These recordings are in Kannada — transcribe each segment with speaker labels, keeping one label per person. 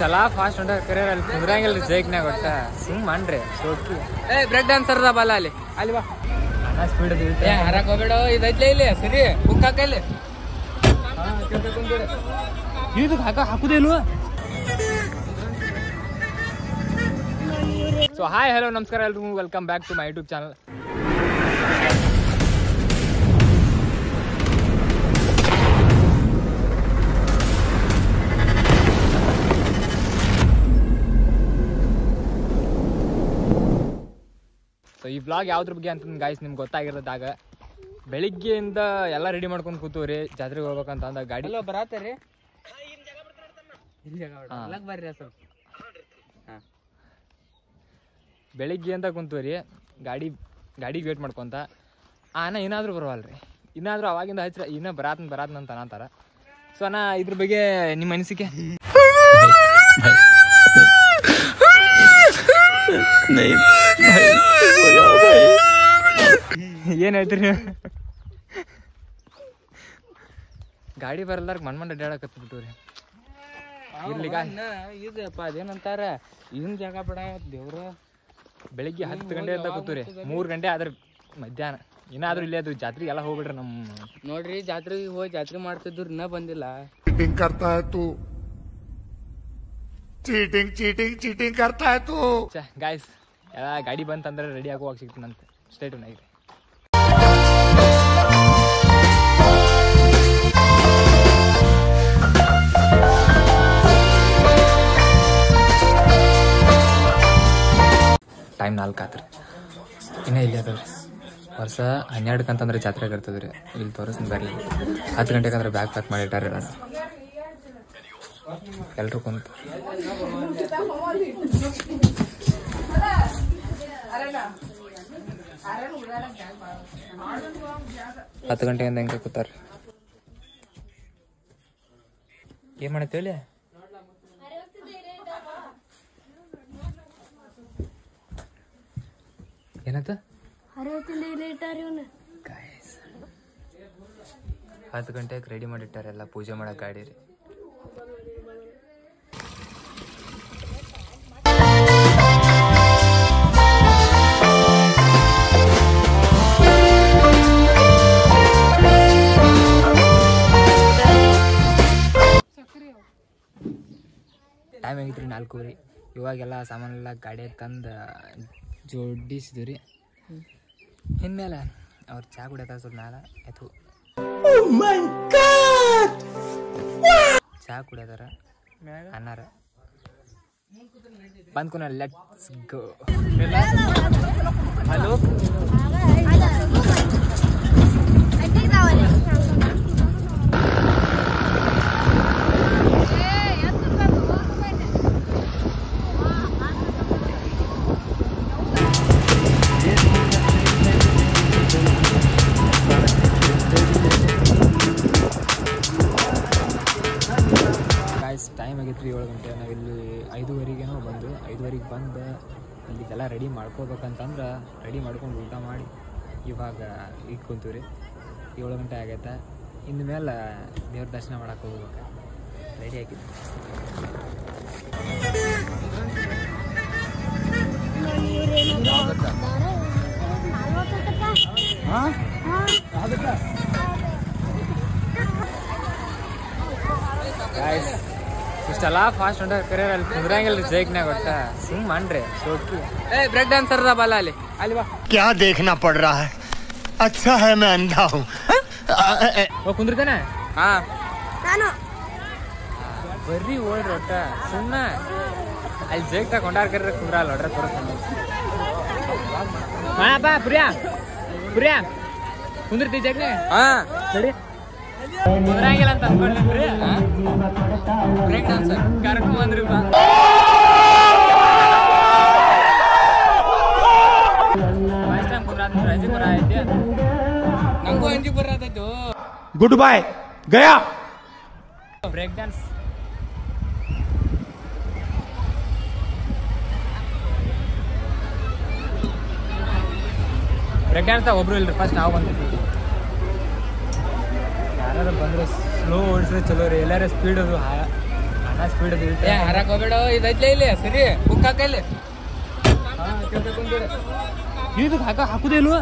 Speaker 1: ಇಷ್ಟೆಲ್ಲ ಫಾಸ್ಟ್ ಹೊಂಟ ಕರಿಯರ್ ಅಲ್ಲಿ ಕುಂದ್ರಂಗಿಲ್ಲ ಜೈಕ್ನಾಗ ಒಟ್ಟ ಸುಮ್ ಮಾಡ್ರಿ ಸೋಕಿ
Speaker 2: ಬ್ರೇಕ್ ಡಾನ್ಸರ್ ಬಲ್ಲ ಅಲ್ಲಿ ಅಲ್ಲಿ ಬಾ
Speaker 1: ಅಣ್ಣ ಸ್ಪೀಡ್
Speaker 2: ಹರಕ್ ಹೋಗ್ಬೇಡ ಇದೈತ್ಲೆ ಇಲ್ಲಿ ಸರಿ ಬುಕ್ ಹಾಕಲ್ಲಿ
Speaker 1: ಇದು ಹಾಕುದೇ ಇಲ್ವ. ಸೊ ಹಾಯ್ ಹಲೋ ನಮಸ್ಕಾರ ಎಲ್ರಿಗೂ, welcome back to my YouTube channel. So ಈ ವ್ಲಾಗ್ ಯಾವ್ದ್ರ ಬಗ್ಗೆ ಅಂತ ಗಾಯ್ಸ್ ನಿಮ್ಗೆ ಗೊತ್ತಾಗಿರೋದಾಗ ಬೆಳಿಗ್ಗೆಯಿಂದ ಎಲ್ಲ ರೆಡಿ ಮಾಡ್ಕೊಂಡು ಕೂತವ್ರಿ ಜಾತ್ರೆಗೆ ಹೋಗ್ಬೇಕಂತ ಅಂದ ಗಾಡಿ
Speaker 2: ಬರತ್ತರಿ
Speaker 1: ಬೆಳಿಗ್ಗೆ ಅಂತ ಕುಂತವ್ರಿ ಗಾಡಿಗೆ ವೇಟ್ ಮಾಡ್ಕೊಂತ ಅಣ್ಣ ಏನಾದರೂ ಬರವಲ್ರಿ, ಇನ್ನಾದರೂ ಅವಾಗಿಂದ ಹಚ್ಚಿರ ಇನ್ನೂ ಬರಾತನ್ ಅಂತ ಅನ್ನತಾರ. ಸೊ ಅಣ್ಣ ಇದ್ರ ಬಗ್ಗೆ ನಿಮ್ಮ ಅನಿಸಿಕೆ ಏನ್ ಹೇಳ್ತೀರಿ? ಗಾಡಿ ಬರಲ್ಲಾರ ಮಣ್ಣ್ ಅಡ್ಡಾಡಕತ್ಬಿಟ್ಟವ್ರಿ. ಇರ್ಲಿಗ
Speaker 2: ಇದಪ್ಪ ಅದೇನಂತಾರ ಇದನ್ ಜಾಗ ಬೇಡ ದೇವ್ರ.
Speaker 1: ಬೆಳಿಗ್ಗೆ 10 ಗಂಟೆ ಅಂತ ಕೂತವ್ರಿ, 3 ಗಂಟೆ ಆದ್ರೆ ಮಧ್ಯಾಹ್ನ. ಇನ್ನಾದ್ರೂ ಇಲ್ಲೇ ಅದು ಜಾತ್ರೆಗೆ ಎಲ್ಲ ಹೋಗ್ಬಿಡ್ರಿ.
Speaker 2: ನೋಡ್ರಿ ಜಾತ್ರೆಗೆ ಹೋಗಿ ಜಾತ್ರೆ ಮಾಡ್ತಿದ್ರು ಇನ್ನ ಬಂದಿಲ್ಲ.
Speaker 3: चीटिंग करता है तू, चीटिंग करता है तू.
Speaker 1: ಗಾಯ್ಸ್ ಎಲ್ಲ ಗಾಡಿ ಬಂತಂದ್ರೆ ರೆಡಿ ಆಗುವಾಗ ಸಿಗ್ತೀನಂತೆ. ಸ್ಟೇಟ್ ಆಗಿ ಟೈಮ್ 4 ಆತ್ರಿ, ಇನ್ನೂ ಇಲ್ಲಿ ಅದಾವ್ರಿ. ವರ್ಷ 12 ಅಂತಂದ್ರೆ ಜಾತ್ರೆಗೆ ಇರ್ತದ್ರಿ. ಇಲ್ಲಿ ತೋರಿಸ್ತೀನಿ ಬರಲಿ. 10 ಗಂಟೆಗೆ ಅಂದ್ರೆ ಬ್ಯಾಗ್ ಪ್ಯಾಕ್ ಮಾಡಿಟ್ಟಾರೆ ಎಲ್ರು ಕುಂತ. ಹತ್ತು ಗಂಟೆಯಿಂದ ಹೆಂಗೆ ಕೂತಾರ. ಏನ್ ಮಾಡತ್ತೇಳಿ? ಏನತ್ತ 10 ಗಂಟೆಗೆ ರೆಡಿ ಮಾಡಿಟ್ಟಾರೆಲ್ಲ ಪೂಜೆ ಮಾಡಕ್ ಗಾಡಿ ರೀ. ಟೈಮ್ ಆಗಿತ್ರಿ 4 ಇವಾಗೆಲ್ಲ ಸಾಮಾನೆಲ್ಲ ಗಾಡಿ ತಂದು ಜೋಡಿಸಿದ್ವಿ ರೀ. ಇನ್ಮೇಲೆ ಅವ್ರು ಚಹಾ ಕುಡಿಯತ್ತಾರ. ಸ್ವಲ್ಪ ಮ್ಯಾಲ ಆಯ್ತು ಚಹಾ ಕುಡಿಯತಾರ ಅನ್ನಾರ ಬಂದ್ಕೊನ. Let's go. ಹಲೋ ಟೈಮ್ ಆಗೈತ್ರಿ 7 ಗಂಟೆ. ನಾವಿಲ್ಲಿ 5:15 ಬಂದು 5:15 ಬಂದು ಇಲ್ಲಿಗೆಲ್ಲ ರೆಡಿ ಮಾಡ್ಕೋಬೇಕಂತಂದ್ರೆ ರೆಡಿ ಮಾಡ್ಕೊಂಡು ಊಟ ಮಾಡಿ ಇವಾಗ ಈಗ ಕುಂತೀವಿ ರೀ. 7 ಗಂಟೆ ಆಗೈತೆ. ಇನ್ನು ಮೇಲೆ ದೇವ್ರ ದರ್ಶನ ಮಾಡಕ್ಕೆ ಹೋಗ್ಬೇಕು. ರೆಡಿ ಆಗಿದ್ವಿ. ಇಷ್ಟೆಲ್ಲ ಫಾಸ್ಟ್ ಹೊಂಟ ಕರಿಯರ್ ಅಲ್ಲಿ ಕುಂದ್ರಂಗಿಲ್ಲ ಜೈಕ್ನಾಗ ಒಟ್ಟ ಸುಮ್ ಮಾಡ್ರಿ ಸೋಕಿ
Speaker 2: ಬ್ರೇಕ್ ಡಾನ್ಸರ್ ಬಲ್ಲ ಅಲ್ಲಿ ಅಲ್ಲಿ ಬಾ.
Speaker 3: क्या देखना पड़ रहा है? अच्छा है मैं अंधा हूँ.
Speaker 1: ಕುಂದ್ರತೇನೆ
Speaker 2: ನಾನು
Speaker 1: ಬರ್ರಿ ಓಡ್ರಿ ಒಟ್ಟ ಸುಮ್ಮ ಅಲ್ಲಿ ಜೈಕ್ನಾಗ ಕೊಂಡಾರ್ ಕರಿಯರ್ ಕುಂದ್ರಲ್ಲ ನೋಡ್ರಿ. ತೋರಿಸ್ತೀನಿ ಬಾ ಪ್ರಿಯಾ ಕುಂದಿರ್ತಿ ಜೈಕ್ನಾಗ ನಡಿ. ಕುಂದ್ರಂಗಿಲ್ಲ ಅಂತ ಅನ್ಕೊಂಡ್ರಿ
Speaker 2: ಬ್ರೇಕ್ ಡಾನ್ಸರ್
Speaker 1: ಕರ್ಕೊಂಡ್ ಬಂದ್ರಿ. ಫಸ್ಟ್ ಟೈಮ್ ಕುಂದ್ರಾತ ರಜೆ ಬರ ಐತಿ.
Speaker 2: ನಂಗೂ ಅಂಜಿ ಬರತ್ತೈತು.
Speaker 3: गुड बाय गया.
Speaker 1: ಬ್ರೇಕ್ ಡ್ಯಾನ್ಸ್ ಒಬ್ರು ಇಲ್ರಿ. ಫಸ್ಟ್ ನಾವು ಬಂದಿದ್ವಿ. ಯಾರು ಬಂದ್ರೆ ಸ್ಲೋ ಓಡಿಸಿದ್ರೆ ಚಲೋ ರೀ. ಎಲ್ಲಾರ ಸ್ಪೀಡ್ ಅದು ಅಣ್ಣ ಸ್ಪೀಡ್
Speaker 2: ಹರಕ್ ಹೋಗ್ಬೇಡ ಇದೈತ್ಲೆ ಇಲ್ಲಿ ಸರಿ ಬುಕ್ ಹಾಕಲ್ಲಿ
Speaker 1: ಇದು ಹಾಕುದೇ ಇಲ್ವಾ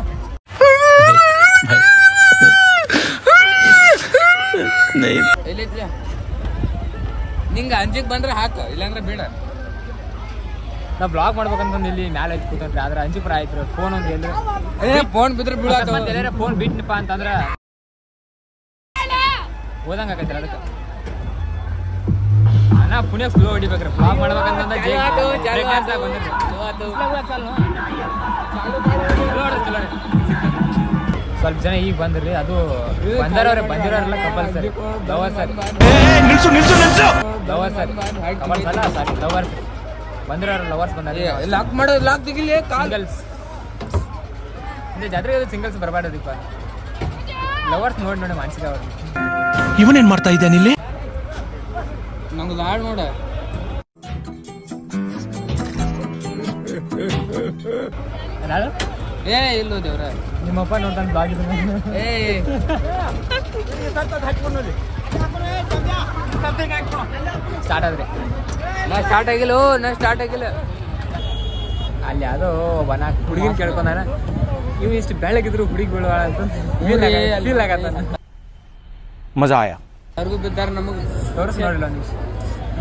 Speaker 2: ಎಲ್ಲೈತ್ಲೆ ನಿಂಗ ಅಂಜಿಕ್ ಬಂದ್ರೆ ಹಾಕ ಇಲ್ಲಾಂದ್ರೆ ಬೇಡ
Speaker 1: ನಾ ಬ್ಲಾಗ್ ಮಾಡ್ಬೇಕಂತಂದು ಇಲ್ಲಿ ಮ್ಯಾಲೆ ಹಚ್ಚಿ ಕೂತ್ರಿ ಆದ್ರೆ ಅಂಜಿಪುರ ಆಯ್ತು ಫೋನ್ ಒಂದು ಎಲ್ಲಿ
Speaker 2: ಫೋನ್ ಬಿದ್ರೆ ಬೀಳಾತ
Speaker 1: ಎಲ್ಲಾರ ಫೋನ್ ಬಿಟ್ನಪ್ಪ ಅಂತಂದ್ರೆ ಓದಂಗ ಆಕೈತಿ ಅದಕ್ಕೆ ಅಣ್ಣ ಪುಣ್ಯಕ್ಕೆ ಸ್ಲೋ ಹೊಡಿಬೇಕ್ರಿ ಬ್ಲಾಗ್ ಮಾಡ್ಬೇಕಂತಂದ್ರೆ ಸ್ವಲ್ಪ ಜನ ಈಗ ಬಂದ್ರಿ ಅದು ಬಂದಿರೋರೆಲ್ಲ ಕಪಲ್ ಸರಿ lover sir lover sir couples ಅಲ್ಲ ಸಾರಿ ಲವರ್ಸ್ ಬಂದಿರೋರು ಲವರ್ಸ್ ಬಂದಾರೆ
Speaker 2: ಲಾಕ್ ಮಾಡೋದು ಲಾಕ್ ತೆಗಿಲಿ
Speaker 1: ಸಿಂಗಲ್ಸ್ ಜಾತ್ರೆಗೆ ಸಿಂಗಲ್ಸ್ ಬರಬಾರ್ದಿಪ್ಪ ಲವರ್ಸ್ ನೋಡಿ ಮಾನಸಿಕ ಅವ್ರು
Speaker 4: ಇವನೇನ್ ಮಾಡ್ತಾ ಇದ್ದಾನೆ ಇಲ್ಲಿ
Speaker 2: ನಂಗೆ ಹಾಡು ನೋಡ ಇಲ್ಲೋ ದೇವ್ರ
Speaker 1: ನಿಮ್ಮಪ್ಪ ನೋಡ್ತಾನೆ ಬ್ಲಾಗ್ ಸ್ಟಾರ್ಟ್ ಆದ್ರಿ
Speaker 2: ನಾ ಸ್ಟಾರ್ಟ್ ಆಗಿಲ್ಲ
Speaker 1: ಅಲ್ಲಿ ಯಾವುದೋ ಒಬ್ಬ ಹುಡುಗಿನ ಕೇಳ್ಕೊಂಡಾನ ಇವು ಇಷ್ಟು ಬೆಳಗಿದ್ರು ಹುಡುಗಿ ಬೀಳುವಾಳ ಅಂತ ಫೀಲ್ ಆಗತ್ತ
Speaker 4: ಮಜಾ ಆಯಾ
Speaker 2: ಅವ್ರಿಗೂ ಬಿದ್ದಾರ ನಮಗ್
Speaker 1: ತೋರಿಸಿ ನೋಡಿಲ್ಲ ನೀವು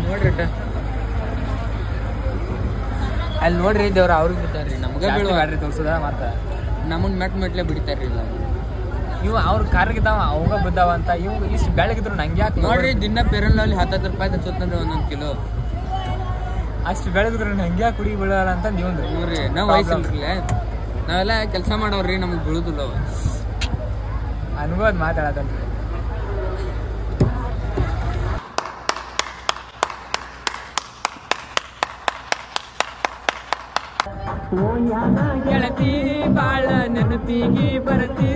Speaker 2: ನೋಡ್ರಿ ಅಲ್ಲಿ ನೋಡ್ರಿ ದೇವ್ರ ಅವ್ರಿಗೆ ಬಿದ್ದಾರ್ರಿ ನಮ್ಗ
Speaker 1: ಬ್ಯಾಡ್ರಿ ತೋರ್ಸದ ಮತ್ತ
Speaker 2: ನಮ್ಮನ್ ಮೆಟ್ಲೆ ಬಿಡ್ತಾರ್ರಿ ಇಲ್ಲ
Speaker 1: ಇವು ಅವ್ರ ಕಾರ್ಗಿದ್ದಾವ ಅವಾಗ ಬಿದ್ದಾವ ಅಂತ ಇವು ಇಷ್ಟು ಬೆಳಗಿದ್ರು ನಂಗೆ ಯಾಕೆ
Speaker 2: ನೋಡ್ರಿ ದಿನ ಪೇರನ್ಲಲ್ಲಿ 10 ರೂಪಾಯಿ ತರ್ಸೋತಂದ್ರೆ ಒಂದೊಂದು ಕಿಲೋ
Speaker 1: ಅಷ್ಟು ಬೆಳಗಿದ್ರು ನಂಗೆ ಯಾಕೆ ಹುಡುಗಿ ಬೀಳಲ್ಲ ಅಂತ ನೀವು
Speaker 2: ನೋಡ್ರಿ ನಾವ್ ವಯಸ್ಸಲ್ರಿ ನಾವೆಲ್ಲ ಕೆಲಸ ಮಾಡೋವ್ರಿ ನಮ್ಗೆ ಬೀಳುದಿಲ್ಲ
Speaker 1: ಅನುಭವದ ಮಾತಾಡತಲ್ರಿ ಗೆಳತಿ ಬಾಳ ನೆನಪಿಗೆ ಬರತಿ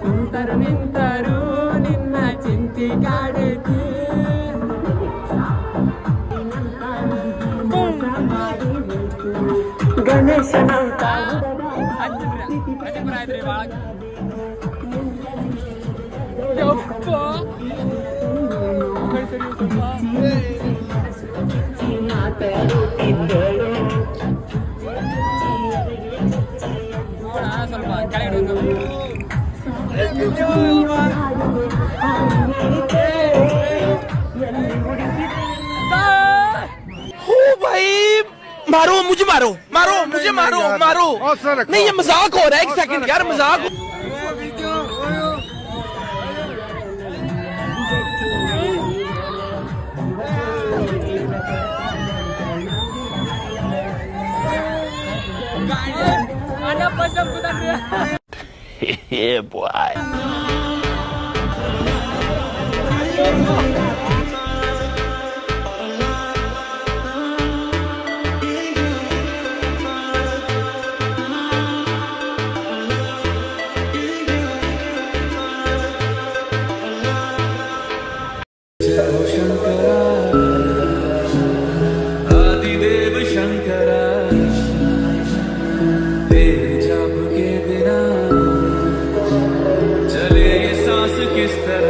Speaker 1: ಕುಂತರು ನಿಂತರು ನಿನ್ನ ಚಿಂತಿ ಕಾಡತಿ ಗಣೇಶನ ಆಯ್ತ್ರಿ ಬಾಳ ಸ್ವಲ್ಪ ಕೆಳಗಡೆ
Speaker 4: मारो मुझे मारो नहीं ये मजाक हो रहा है एक सेकंड यार मजाक Yeah, boy.
Speaker 5: किस तरह